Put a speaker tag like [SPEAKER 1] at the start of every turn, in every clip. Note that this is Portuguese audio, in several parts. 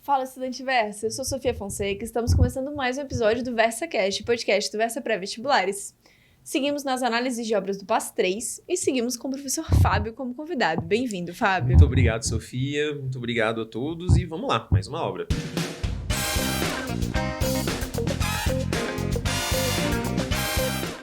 [SPEAKER 1] Fala, estudante Versa, eu sou Sofia Fonseca e estamos começando mais um episódio do VersaCast, podcast do Versa Pré-Vestibulares. Seguimos nas análises de obras do PAS 3 e seguimos com o professor Fábio como convidado. Bem-vindo, Fábio.
[SPEAKER 2] Muito obrigado, Sofia. Muito obrigado a todos e vamos lá, mais uma obra.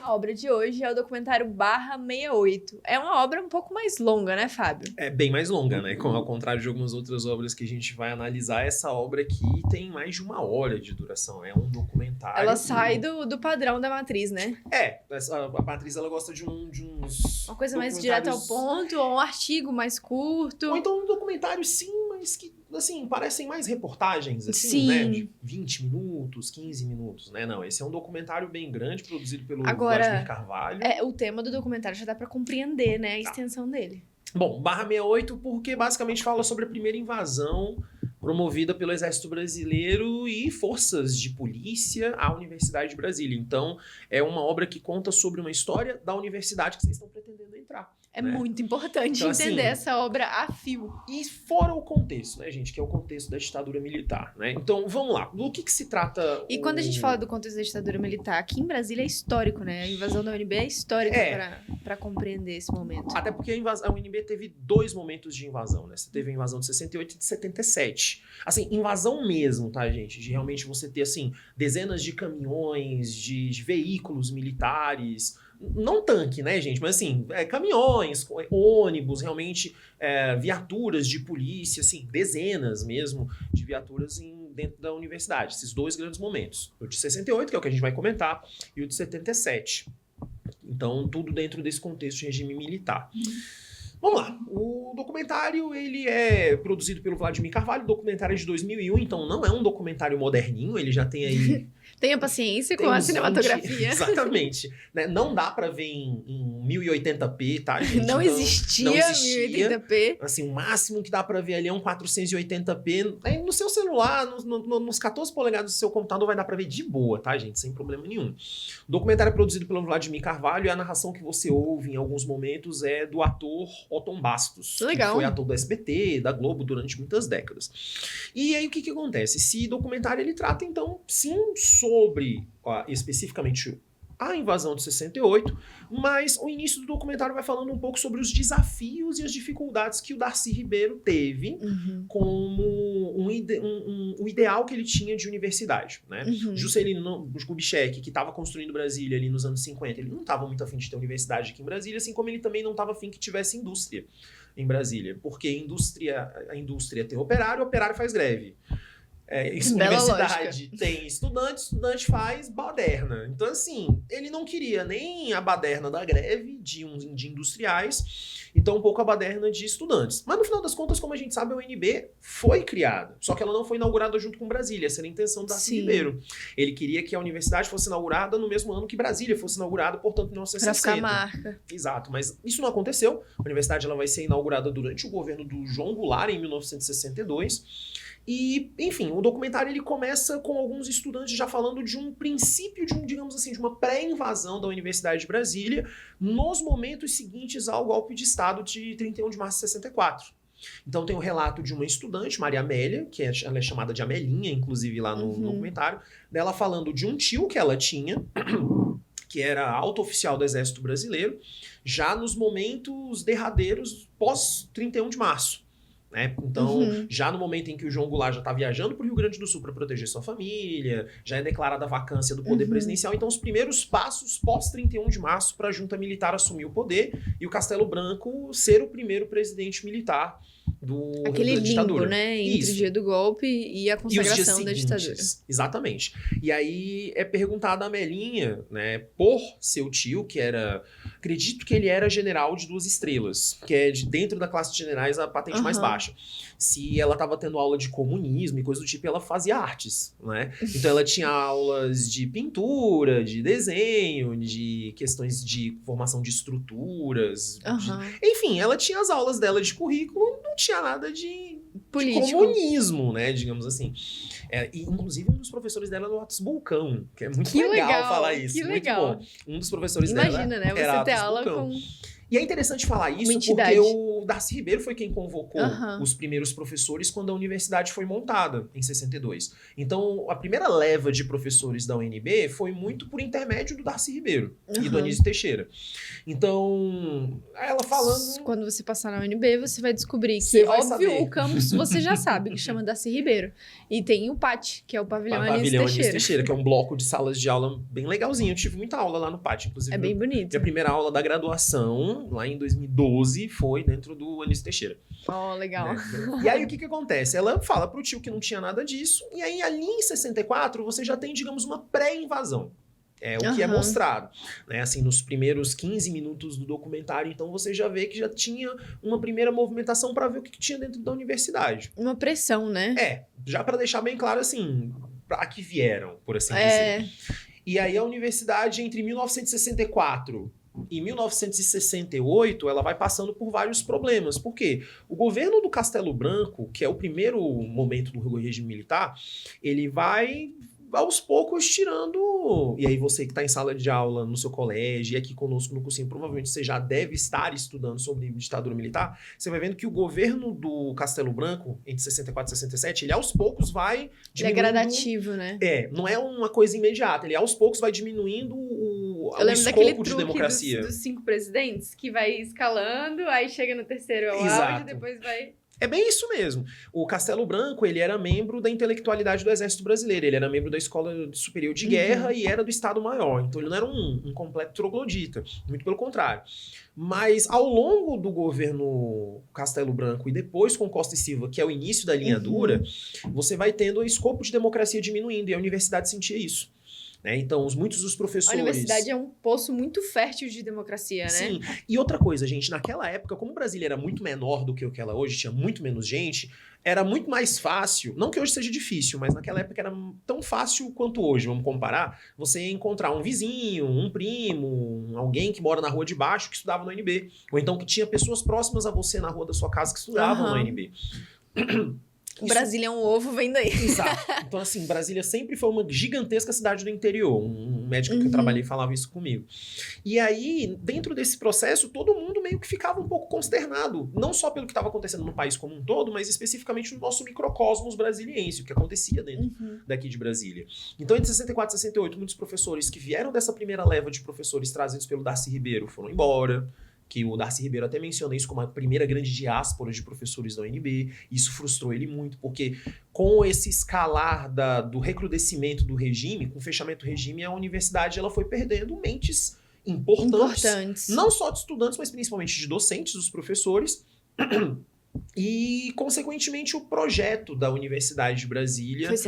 [SPEAKER 1] A obra de hoje é o documentário Barra 68. É uma obra um pouco mais longa, né, Fábio?
[SPEAKER 2] É bem mais longa, né? Ao contrário de algumas outras obras que a gente vai analisar, essa obra aqui tem mais de 1 hora de duração. É um documentário.
[SPEAKER 1] Ela sai do padrão da matriz, né?
[SPEAKER 2] A matriz ela gosta de uns
[SPEAKER 1] uma coisa mais direta ao ponto, ou um artigo mais curto.
[SPEAKER 2] Ou então um documentário, sim, mas que, assim, parecem mais reportagens, assim,
[SPEAKER 1] sim,
[SPEAKER 2] né? De 20 minutos, 15 minutos, né? Não, esse é um documentário bem grande, produzido pelo Vladimir Carvalho.
[SPEAKER 1] O tema do documentário já dá pra compreender, né? A extensão dele.
[SPEAKER 2] Bom, Barra 68 porque basicamente fala sobre a primeira invasão promovida pelo Exército Brasileiro e forças de polícia à Universidade de Brasília. Então, é uma obra que conta sobre uma história da universidade que vocês estão pretendendo entrar.
[SPEAKER 1] É muito importante
[SPEAKER 2] então,
[SPEAKER 1] entender
[SPEAKER 2] assim,
[SPEAKER 1] essa obra a fio.
[SPEAKER 2] E fora o contexto, né, gente? Que é o contexto da ditadura militar, né? Então, vamos lá. Do que se trata...
[SPEAKER 1] E quando a gente fala do contexto da ditadura militar, aqui em Brasília é histórico, né? A invasão da UNB é histórica para compreender esse momento.
[SPEAKER 2] Até porque a UNB teve 2 momentos de invasão, né? Você teve a invasão de 68 e de 77. Assim, invasão mesmo, tá, gente? De realmente você ter, assim, dezenas de caminhões, de veículos militares... Não tanque, né, gente? Mas, assim, caminhões, ônibus, realmente, viaturas de polícia, assim, dezenas mesmo de viaturas dentro da universidade. Esses 2 grandes momentos. O de 68, que é o que a gente vai comentar, e o de 77. Então, tudo dentro desse contexto de regime militar. Vamos lá. O documentário, ele é produzido pelo Vladimir Carvalho. O documentário é de 2001, então não é um documentário moderninho. Ele já tem aí...
[SPEAKER 1] Tenha paciência com a cinematografia.
[SPEAKER 2] Exatamente. Né? Não dá pra ver em 1080p, tá, gente?
[SPEAKER 1] Não existia 1080p.
[SPEAKER 2] Assim, o máximo que dá pra ver ali é um 480p. Aí no seu celular, nos 14 polegadas do seu computador, vai dar pra ver de boa, tá, gente? Sem problema nenhum. O documentário é produzido pelo Vladimir Carvalho e a narração que você ouve em alguns momentos é do ator Otton Bastos.
[SPEAKER 1] Legal.
[SPEAKER 2] Que foi ator do SBT, da Globo, durante muitas décadas. E aí, o que acontece? Esse documentário, ele trata, então, sim, sobre especificamente a invasão de 68, mas o início do documentário vai falando um pouco sobre os desafios e as dificuldades que o Darcy Ribeiro teve como o ideal que ele tinha de universidade, né? Juscelino Kubitschek, que estava construindo Brasília ali nos anos 50, ele não estava muito afim de ter universidade aqui em Brasília, assim como ele também não estava afim que tivesse indústria em Brasília, porque a indústria tem operário, o operário faz greve. Universidade tem estudante faz baderna. Então, assim, ele não queria nem a baderna da greve de industriais, então um pouco a baderna de estudantes. Mas, no final das contas, como a gente sabe, a UNB foi criada, só que ela não foi inaugurada junto com Brasília. Essa era a intenção do Darcy Ribeiro. Ele queria que a universidade fosse inaugurada no mesmo ano que Brasília fosse inaugurada, portanto, em 1960.
[SPEAKER 1] Pra ficar marca.
[SPEAKER 2] Exato, mas isso não aconteceu. A universidade ela vai ser inaugurada durante o governo do João Goulart, em 1962. E, enfim, o documentário ele começa com alguns estudantes já falando de um princípio, digamos assim, de uma pré-invasão da Universidade de Brasília nos momentos seguintes ao golpe de Estado de 31 de março de 64. Então tem o relato de uma estudante, Maria Amélia, que ela é chamada de Amelinha, inclusive lá no documentário, dela falando de um tio que ela tinha, que era alto oficial do Exército Brasileiro, já nos momentos derradeiros pós 31 de março. Né? Então, já no momento em que o João Goulart já está viajando para o Rio Grande do Sul para proteger sua família, já é declarada a vacância do poder presidencial, então os primeiros passos pós 31 de março para a junta militar assumir o poder e o Castelo Branco ser o primeiro presidente militar
[SPEAKER 1] aquele
[SPEAKER 2] da ditadura.
[SPEAKER 1] Limbo, né? Entre o dia do golpe e a consagração da ditadura.
[SPEAKER 2] Exatamente. E aí é perguntada a Amelinha, né, por seu tio, que era... Acredito que ele era general de 2 estrelas, que é dentro da classe de generais a patente mais baixa. Se ela estava tendo aula de comunismo e coisa do tipo, ela fazia artes, né? Então ela tinha aulas de pintura, de desenho, de questões de formação de estruturas. Enfim, ela tinha as aulas dela de currículo, não tinha nada de comunismo, né? Digamos assim. E, inclusive, um dos professores dela era o Atos Bulcão, que é muito legal falar isso.
[SPEAKER 1] Que
[SPEAKER 2] muito
[SPEAKER 1] legal.
[SPEAKER 2] bom. Um dos professores
[SPEAKER 1] Imagina,
[SPEAKER 2] dela
[SPEAKER 1] né? Você
[SPEAKER 2] era
[SPEAKER 1] ter
[SPEAKER 2] Atos
[SPEAKER 1] aula
[SPEAKER 2] Bulcão.
[SPEAKER 1] com...
[SPEAKER 2] E é interessante falar isso porque o Darcy Ribeiro foi quem convocou os primeiros professores quando a universidade foi montada, em 62. Então, a primeira leva de professores da UNB foi muito por intermédio do Darcy Ribeiro e do Anísio Teixeira. Então, ela falando...
[SPEAKER 1] Quando você passar na UNB, você vai descobrir que, óbvio,
[SPEAKER 2] saber.
[SPEAKER 1] O campus você já sabe, que chama Darcy Ribeiro. E tem o PAT, que é o Pavilhão Anísio Teixeira.
[SPEAKER 2] Que é um bloco de salas de aula bem legalzinho. Eu tive muita aula lá no PAT, inclusive.
[SPEAKER 1] É bem bonito.
[SPEAKER 2] Minha primeira aula da graduação, lá em 2012, foi dentro do Anísio Teixeira.
[SPEAKER 1] Oh, legal.
[SPEAKER 2] E aí, o que acontece? Ela fala pro tio que não tinha nada disso, e aí, ali em 64, você já tem, digamos, uma pré-invasão. É o que é mostrado, né? Assim, nos primeiros 15 minutos do documentário, então você já vê que já tinha uma primeira movimentação para ver o que tinha dentro da universidade.
[SPEAKER 1] Uma pressão, né?
[SPEAKER 2] Já para deixar bem claro, assim, para que vieram, por assim dizer. E aí a universidade, entre 1964 e 1968, ela vai passando por vários problemas. Por quê? O governo do Castelo Branco, que é o primeiro momento do regime militar, ele vai... aos poucos tirando... E aí você que está em sala de aula no seu colégio e aqui conosco no cursinho, provavelmente você já deve estar estudando sobre ditadura militar, você vai vendo que o governo do Castelo Branco, entre 64 e 67, ele aos poucos vai diminuindo... Ele
[SPEAKER 1] é gradativo, né?
[SPEAKER 2] Não é uma coisa imediata, ele aos poucos vai diminuindo o escopo de democracia.
[SPEAKER 1] Dos 5 presidentes, que vai escalando, aí chega no terceiro é o auge, depois vai...
[SPEAKER 2] É bem isso mesmo. O Castelo Branco, ele era membro da intelectualidade do Exército Brasileiro, ele era membro da Escola Superior de Guerra e era do Estado-Maior. Então ele não era um completo troglodita, muito pelo contrário. Mas ao longo do governo Castelo Branco e depois com Costa e Silva, que é o início da linha dura, você vai tendo o escopo de democracia diminuindo e a universidade sentia isso. Né? Então, muitos dos professores...
[SPEAKER 1] A universidade é um poço muito fértil de democracia, né?
[SPEAKER 2] Sim. E outra coisa, gente, naquela época, como Brasília era muito menor do que o que ela hoje, tinha muito menos gente, era muito mais fácil, não que hoje seja difícil, mas naquela época era tão fácil quanto hoje, vamos comparar, você encontrar um vizinho, um primo, alguém que mora na rua de baixo que estudava no UNB, ou então que tinha pessoas próximas a você na rua da sua casa que estudavam no UNB.
[SPEAKER 1] Brasília é um ovo, vem daí.
[SPEAKER 2] Exato. Então, assim, Brasília sempre foi uma gigantesca cidade do interior. Um médico que eu trabalhei falava isso comigo. E aí, dentro desse processo, todo mundo meio que ficava um pouco consternado. Não só pelo que estava acontecendo no país como um todo, mas especificamente no nosso microcosmos brasiliense, o que acontecia dentro daqui de Brasília. Então, entre 64 e 68, muitos professores que vieram dessa primeira leva de professores trazidos pelo Darcy Ribeiro foram embora. Que o Darcy Ribeiro até menciona isso como a primeira grande diáspora de professores da UNB. Isso frustrou ele muito, porque com esse escalar do recrudescimento do regime, com o fechamento do regime, a universidade ela foi perdendo mentes importantes. Não só de estudantes, mas principalmente de docentes, dos professores. E, consequentemente, o projeto da Universidade de Brasília
[SPEAKER 1] foi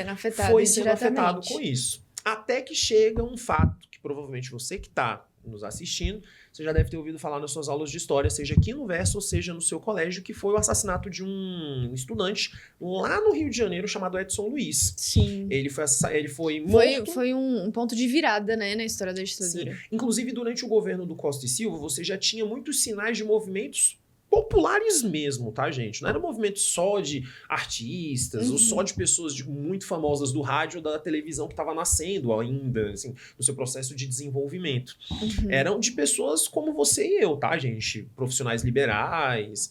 [SPEAKER 1] sendo afetado
[SPEAKER 2] com isso. Até que chega um fato que provavelmente você que está nos assistindo, você já deve ter ouvido falar nas suas aulas de história, seja aqui no Verso ou seja no seu colégio, que foi o assassinato de um estudante lá no Rio de Janeiro chamado Edson Luiz.
[SPEAKER 1] Sim.
[SPEAKER 2] Ele foi morto.
[SPEAKER 1] Foi um ponto de virada, né, na história da ditadura.
[SPEAKER 2] Sim. Inclusive, durante o governo do Costa e Silva, você já tinha muitos sinais de movimentos populares mesmo, tá, gente? Não era movimento só de artistas ou só de pessoas muito famosas do rádio ou da televisão que estava nascendo ainda, assim, no seu processo de desenvolvimento. Eram de pessoas como você e eu, tá, gente? Profissionais liberais,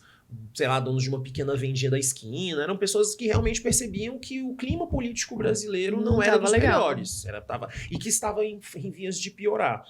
[SPEAKER 2] sei lá, donos de uma pequena vendinha da esquina, eram pessoas que realmente percebiam que o clima político brasileiro não era dos melhores, e que estava em vias de piorar.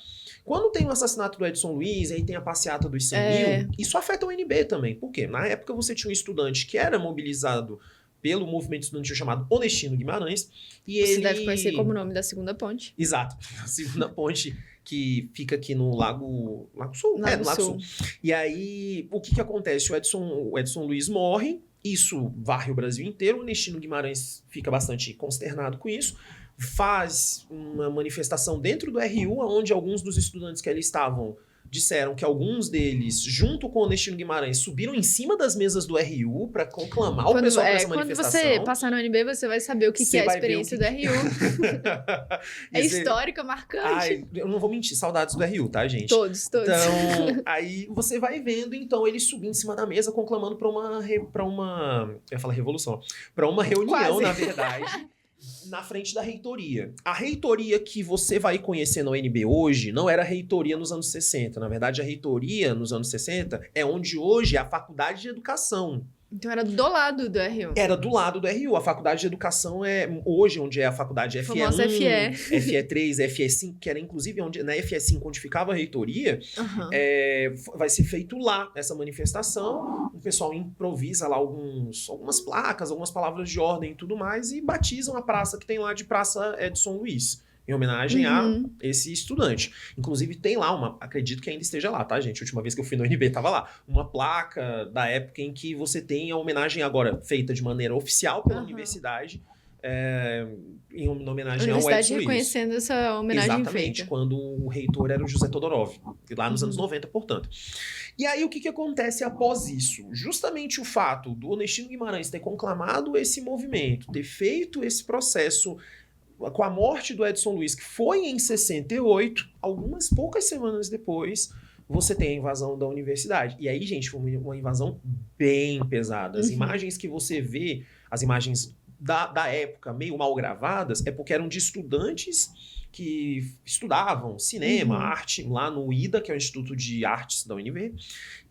[SPEAKER 2] Quando tem o assassinato do Edson Luiz, aí tem a passeata dos 100 mil, isso afeta o UNB também. Por quê? Na época você tinha um estudante que era mobilizado pelo movimento estudantil chamado Onestino Guimarães, e ele...
[SPEAKER 1] Você deve conhecer como o nome da segunda ponte.
[SPEAKER 2] Exato, a segunda ponte que fica aqui no Lago Sul. No Lago Sul. E aí, o que acontece? O Edson Luiz morre, isso varre o Brasil inteiro, o Onestino Guimarães fica bastante consternado com isso, faz uma manifestação dentro do RU, onde alguns dos estudantes que ali estavam disseram que alguns deles, junto com o Onestino Guimarães, subiram em cima das mesas do RU para conclamar o pessoal para essa manifestação.
[SPEAKER 1] Quando você passar no UNB, você vai saber o que é a experiência do RU. É histórica, marcante.
[SPEAKER 2] Ai, eu não vou mentir, saudades do RU, tá, gente?
[SPEAKER 1] Todos.
[SPEAKER 2] Então, aí você vai vendo, então, ele subir em cima da mesa, conclamando para uma eu ia falar revolução, para uma reunião, na verdade, na frente da reitoria. A reitoria que você vai conhecer na UNB hoje não era a reitoria nos anos 60. Na verdade, a reitoria nos anos 60 é onde hoje é a Faculdade de Educação.
[SPEAKER 1] Então era do lado do RU.
[SPEAKER 2] Era do lado do RU. A Faculdade de Educação é hoje onde é a faculdade FE1,
[SPEAKER 1] Famosa FE.
[SPEAKER 2] FE3, FE5, que era inclusive onde, na FE5 onde ficava a reitoria, vai ser feito lá essa manifestação. O pessoal improvisa lá algumas placas, algumas palavras de ordem e tudo mais e batizam a praça que tem lá de Praça Edson Luiz, em homenagem a esse estudante. Inclusive tem lá acredito que ainda esteja lá, tá, gente? A última vez que eu fui no UNB tava lá. Uma placa da época em que você tem a homenagem agora feita de maneira oficial pela universidade, em homenagem ao Edson Luiz.
[SPEAKER 1] A universidade reconhecendo essa homenagem
[SPEAKER 2] Exatamente,
[SPEAKER 1] feita.
[SPEAKER 2] quando o reitor era o José Todorov, lá nos anos 90, portanto. E aí o que acontece após isso? Justamente o fato do Onestino Guimarães ter conclamado esse movimento, ter feito esse processo com a morte do Edson Luiz, que foi em 68, algumas poucas semanas depois, você tem a invasão da universidade. E aí, gente, foi uma invasão bem pesada. As imagens que você vê, as imagens da época, meio mal gravadas, é porque eram de estudantes que estudavam cinema, arte, lá no IDA, que é o Instituto de Artes da UNB,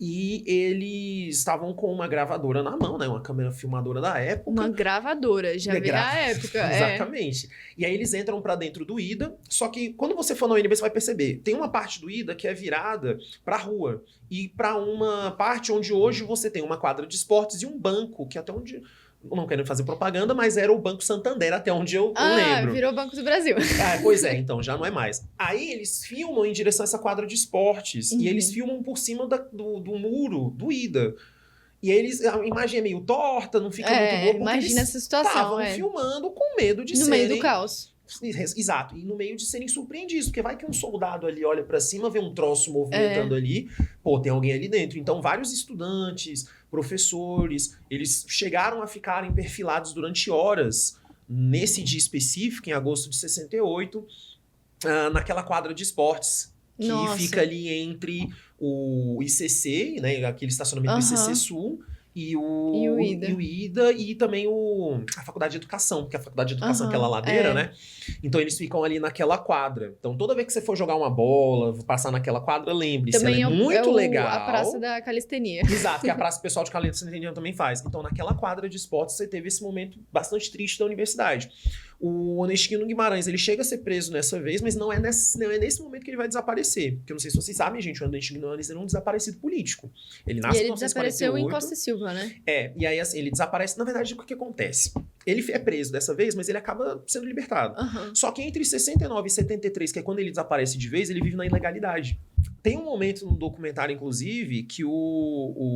[SPEAKER 2] e eles estavam com uma gravadora na mão, né, uma câmera filmadora da época.
[SPEAKER 1] Uma gravadora, já vê a época.
[SPEAKER 2] Exatamente. E aí eles entram pra dentro do IDA, só que quando você for na UNB, você vai perceber, tem uma parte do IDA que é virada pra rua, e pra uma parte onde hoje você tem uma quadra de esportes e um banco, que até onde... não quero fazer propaganda, mas era o Banco Santander, até onde eu lembro.
[SPEAKER 1] Virou Banco do Brasil.
[SPEAKER 2] Pois é, então, já não é mais. Aí eles filmam em direção a essa quadra de esportes, e eles filmam por cima do muro, do IDA. E aí a imagem é meio torta, não fica muito boa, porque
[SPEAKER 1] imagina essa situação,
[SPEAKER 2] estavam filmando com medo de
[SPEAKER 1] no
[SPEAKER 2] serem...
[SPEAKER 1] meio do caos.
[SPEAKER 2] Exato, e no meio de serem surpreendidos, porque vai que um soldado ali olha pra cima, vê um troço movimentando ali, pô, tem alguém ali dentro. Então, vários estudantes, professores, eles chegaram a ficarem perfilados durante horas, nesse dia específico, em agosto de 68, naquela quadra de esportes, que fica ali entre o ICC, né, aquele estacionamento do ICC Sul, e o IDA e também a Faculdade de Educação, que é a Faculdade de Educação, aquela ladeira, né? Então eles ficam ali naquela quadra. Então toda vez que você for jogar uma bola, passar naquela quadra, lembre-se, ela é muito legal.
[SPEAKER 1] A Praça da Calistenia.
[SPEAKER 2] Exato, que a Praça Pessoal de Calistenia também faz. Então naquela quadra de esportes você teve esse momento bastante triste da universidade. O Onestino Guimarães, ele chega a ser preso nessa vez, mas não é nesse momento que ele vai desaparecer. Porque eu não sei se vocês sabem, gente, o Onestino Guimarães era um desaparecido político. Ele nasce em 1948. E ele desapareceu
[SPEAKER 1] em Costa e Silva, né?
[SPEAKER 2] E aí assim, ele desaparece. Na verdade, o que acontece? Ele é preso dessa vez, mas ele acaba sendo libertado. Só que entre 69 e 73, que é quando ele desaparece de vez, ele vive na ilegalidade. Tem um momento no documentário, inclusive, que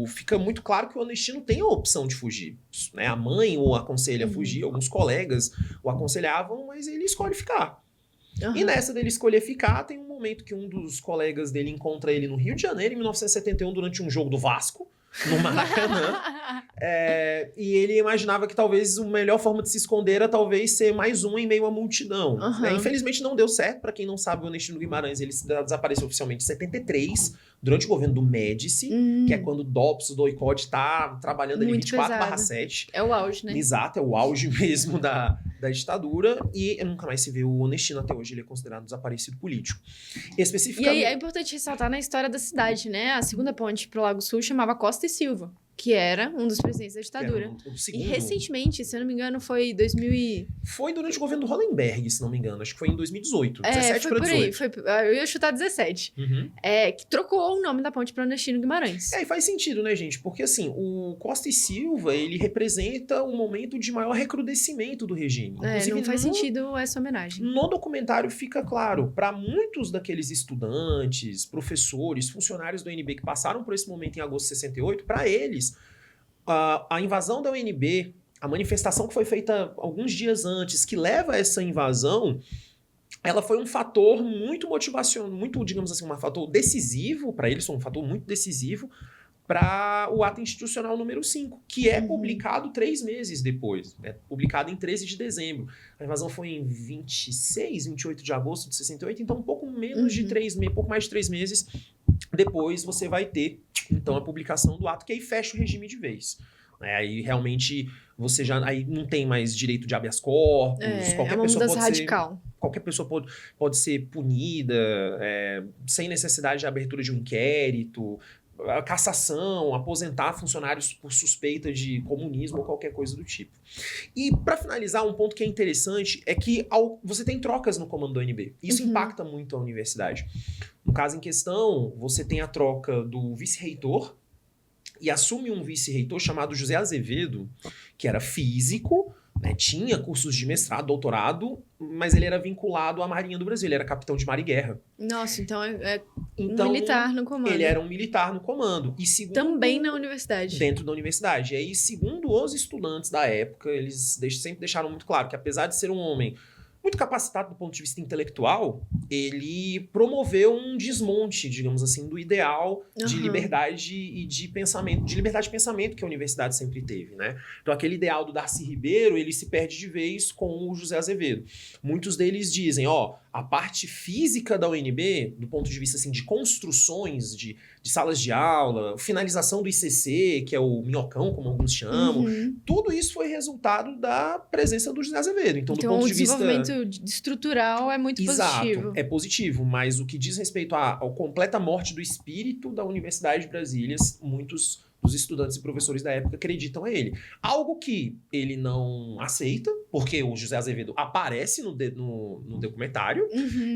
[SPEAKER 2] fica muito claro que o Onestino tem a opção de fugir. Né? A mãe o aconselha a fugir, alguns colegas o aconselhavam, mas ele escolhe ficar. E nessa dele escolher ficar, tem um momento que um dos colegas dele encontra ele no Rio de Janeiro, em 1971, durante um jogo do Vasco, no Maracanã. E ele imaginava que talvez a melhor forma de se esconder era talvez ser mais um em meio à multidão. Infelizmente não deu certo. Para quem não sabe, o Onestino Guimarães ele desapareceu oficialmente em 73, durante o governo do Médici, que é quando o DOPS, o doicode, tá trabalhando ali 24/7.
[SPEAKER 1] É o auge, né?
[SPEAKER 2] Exato, é o auge mesmo da ditadura. E nunca mais se vê o Onestino até hoje. Ele é considerado desaparecido político. Especificamente...
[SPEAKER 1] E aí é importante ressaltar na história da cidade, né? A segunda ponte pro Lago Sul chamava Costa e Silva, que era um dos presidentes da ditadura. E recentemente, se eu não me engano, foi 2000
[SPEAKER 2] Foi durante o governo do Hollenberg, se não me engano. Acho que foi em 2018. 17 para 18.
[SPEAKER 1] Eu ia chutar 17. Que trocou o nome da ponte para Onestino Guimarães.
[SPEAKER 2] E faz sentido, né, gente? Porque, assim, o Costa e Silva, ele representa um momento de maior recrudescimento do regime. Inclusive,
[SPEAKER 1] não faz sentido essa homenagem.
[SPEAKER 2] No documentário fica claro, para muitos daqueles estudantes, professores, funcionários do UNB que passaram por esse momento em agosto de 68, para eles, a invasão da UNB, a manifestação que foi feita alguns dias antes, que leva a essa invasão, ela foi um fator muito motivacional, muito, digamos assim, um fator decisivo para eles, foi um fator muito decisivo para o ato institucional número 5, que é publicado 3 meses depois, publicado em 13 de dezembro. A invasão foi em 26, 28 de agosto de 68, então um pouco menos de 3 meses, pouco mais de 3 meses depois você vai ter, então, a publicação do ato, que aí fecha o regime de vez. Aí realmente você já aí não tem mais direito de habeas corpus,
[SPEAKER 1] qualquer pessoa pode radical.
[SPEAKER 2] Qualquer pessoa pode ser punida sem necessidade de abertura de um inquérito, a cassação, aposentar funcionários por suspeita de comunismo ou qualquer coisa do tipo. E para finalizar, um ponto que é interessante é que você tem trocas no comando do UNB. Isso impacta muito a universidade. No caso em questão, você tem a troca do vice-reitor e assume um vice-reitor chamado José Azevedo, que era físico, né, tinha cursos de mestrado, doutorado, mas ele era vinculado à Marinha do Brasil, ele era capitão de mar e guerra.
[SPEAKER 1] Nossa, então um militar no comando.
[SPEAKER 2] Ele era um militar no comando. E
[SPEAKER 1] também na universidade.
[SPEAKER 2] Dentro da universidade. E aí, segundo os estudantes da época, eles sempre deixaram muito claro que, apesar de ser um homem muito capacitado do ponto de vista intelectual, ele promoveu um desmonte, digamos assim, do ideal de liberdade e de pensamento, de liberdade de pensamento que a universidade sempre teve, né? Então, aquele ideal do Darcy Ribeiro, ele se perde de vez com o José Azevedo. Muitos deles dizem, a parte física da UNB, do ponto de vista assim, de construções, de salas de aula, finalização do ICC, que é o minhocão, como alguns chamam, tudo isso foi resultado da presença do José Azevedo. Então, do ponto de vista...
[SPEAKER 1] o desenvolvimento estrutural é muito positivo.
[SPEAKER 2] É positivo, mas o que diz respeito à completa morte do espírito da Universidade de Brasília, muitos dos estudantes e professores da época acreditam a ele. Algo que ele não aceita, porque o José Azevedo aparece no documentário,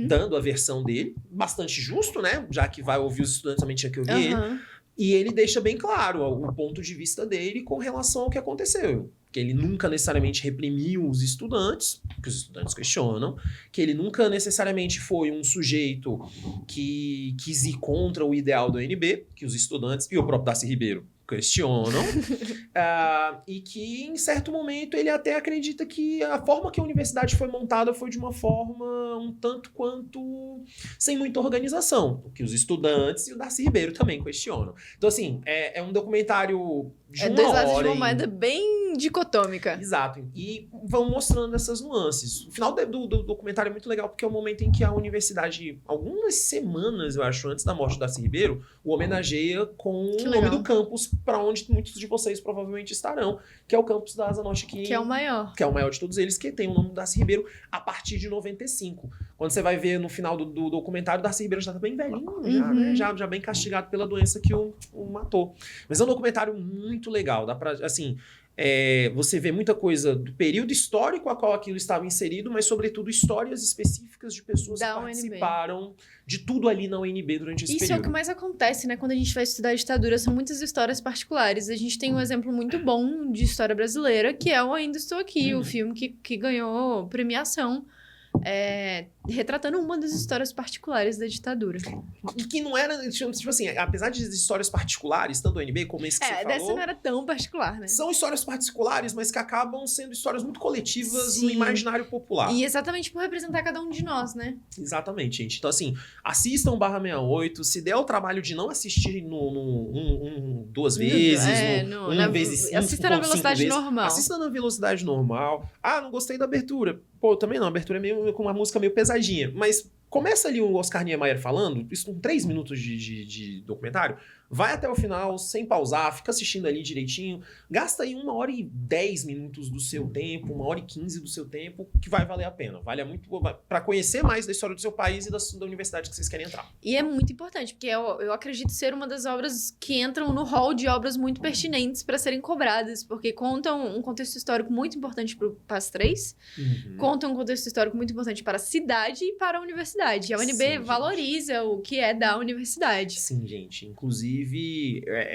[SPEAKER 2] dando a versão dele, bastante justo, né? Já que vai ouvir os estudantes, também tinha que ouvir ele. E ele deixa bem claro o ponto de vista dele com relação ao que aconteceu. Que ele nunca necessariamente reprimiu os estudantes, que os estudantes questionam, que ele nunca necessariamente foi um sujeito que quis ir contra o ideal do UNB, que os estudantes e o próprio Darcy Ribeiro questionam, e que em certo momento ele até acredita que a forma que a universidade foi montada foi de uma forma um tanto quanto sem muita organização, o que os estudantes e o Darcy Ribeiro também questionam. Então assim, é um documentário de uma
[SPEAKER 1] dois lados de uma moeda bem dicotômica.
[SPEAKER 2] Exato, e vão mostrando essas nuances. O final do documentário é muito legal porque é o momento em que a universidade, algumas semanas, eu acho, antes da morte do Darcy Ribeiro, o homenageia com o nome do campus para onde muitos de vocês provavelmente estarão, que é o campus da Asa Norte, que é o maior. Que é o maior de todos eles, que tem o nome do Darcy Ribeiro a partir de 95. Quando você vai ver no final do documentário, o Darcy Ribeiro já tá bem velhinho, já bem castigado pela doença que o matou. Mas é um documentário muito legal, dá pra, assim... você vê muita coisa do período histórico a qual aquilo estava inserido, mas sobretudo histórias específicas de pessoas que participaram de tudo ali na UNB durante esse período.
[SPEAKER 1] Isso é o que mais acontece, né? Quando a gente vai estudar a ditadura, são muitas histórias particulares. A gente tem um exemplo muito bom de história brasileira, que é o Ainda Estou Aqui, o filme que ganhou premiação, retratando uma das histórias particulares da ditadura.
[SPEAKER 2] Que não era, tipo assim, apesar de histórias particulares, tanto do UNB como esse que você falou...
[SPEAKER 1] dessa não era tão particular, né?
[SPEAKER 2] São histórias particulares, mas que acabam sendo histórias muito coletivas no imaginário popular.
[SPEAKER 1] E exatamente por representar cada um de nós, né?
[SPEAKER 2] Exatamente, gente. Então, assim, assistam /68, se der o trabalho de não assistir duas vezes,
[SPEAKER 1] assista na velocidade normal.
[SPEAKER 2] Assista na velocidade normal. Não gostei da abertura. Pô, também não, a abertura é meio com uma música meio pesadinha, mas começa ali o Oscar Niemeyer falando, isso com 3 minutos de documentário, vai até o final, sem pausar, fica assistindo ali direitinho, gasta aí 1h10 do seu tempo, 1h15 do seu tempo, que vai valer a pena. Vale muito para conhecer mais da história do seu país e da universidade que vocês querem entrar.
[SPEAKER 1] E é muito importante, porque eu acredito ser uma das obras que entram no hall de obras muito pertinentes para serem cobradas, porque contam um contexto histórico muito importante para o PAS 3, contam um contexto histórico muito importante para a cidade e para a universidade. E a UNB valoriza o que é da universidade.
[SPEAKER 2] Sim, gente. Inclusive,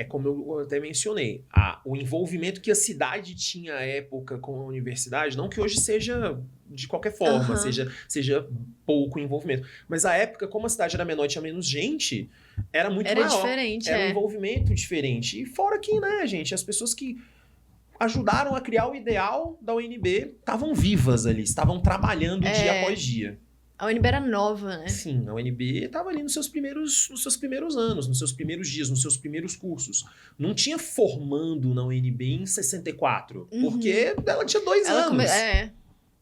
[SPEAKER 2] como eu até mencionei, o envolvimento que a cidade tinha à época com a universidade, não que hoje seja de qualquer forma, seja pouco envolvimento. Mas a época, como a cidade era menor e tinha menos gente, era muito maior. Era
[SPEAKER 1] diferente,
[SPEAKER 2] Era um envolvimento diferente. E fora que, né, gente, as pessoas que ajudaram a criar o ideal da UNB estavam vivas ali, estavam trabalhando dia após dia.
[SPEAKER 1] A UNB era nova, né?
[SPEAKER 2] Sim, a UNB estava ali nos seus primeiros anos, nos seus primeiros dias, nos seus primeiros cursos. Não tinha formando na UNB em 64, porque ela tinha 2 anos.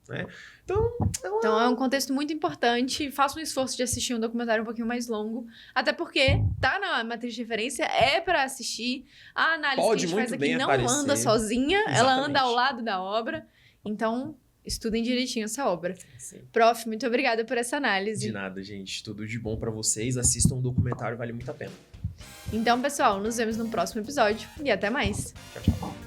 [SPEAKER 2] Né?
[SPEAKER 1] Então é um contexto muito importante. Faça um esforço de assistir um documentário um pouquinho mais longo. Até porque tá na matriz de referência, é pra assistir. A análise
[SPEAKER 2] Pode
[SPEAKER 1] que a gente
[SPEAKER 2] muito
[SPEAKER 1] faz
[SPEAKER 2] bem
[SPEAKER 1] aqui não
[SPEAKER 2] aparecer.
[SPEAKER 1] anda sozinha, ela
[SPEAKER 2] Exatamente.
[SPEAKER 1] anda ao lado da obra. Então, estudem direitinho essa obra.
[SPEAKER 2] Sim.
[SPEAKER 1] Prof, muito obrigada por essa análise.
[SPEAKER 2] De nada, gente. Tudo de bom pra vocês. Assistam o documentário, vale muito a pena.
[SPEAKER 1] Então, pessoal, nos vemos no próximo episódio e até mais.
[SPEAKER 2] Tchau, tchau.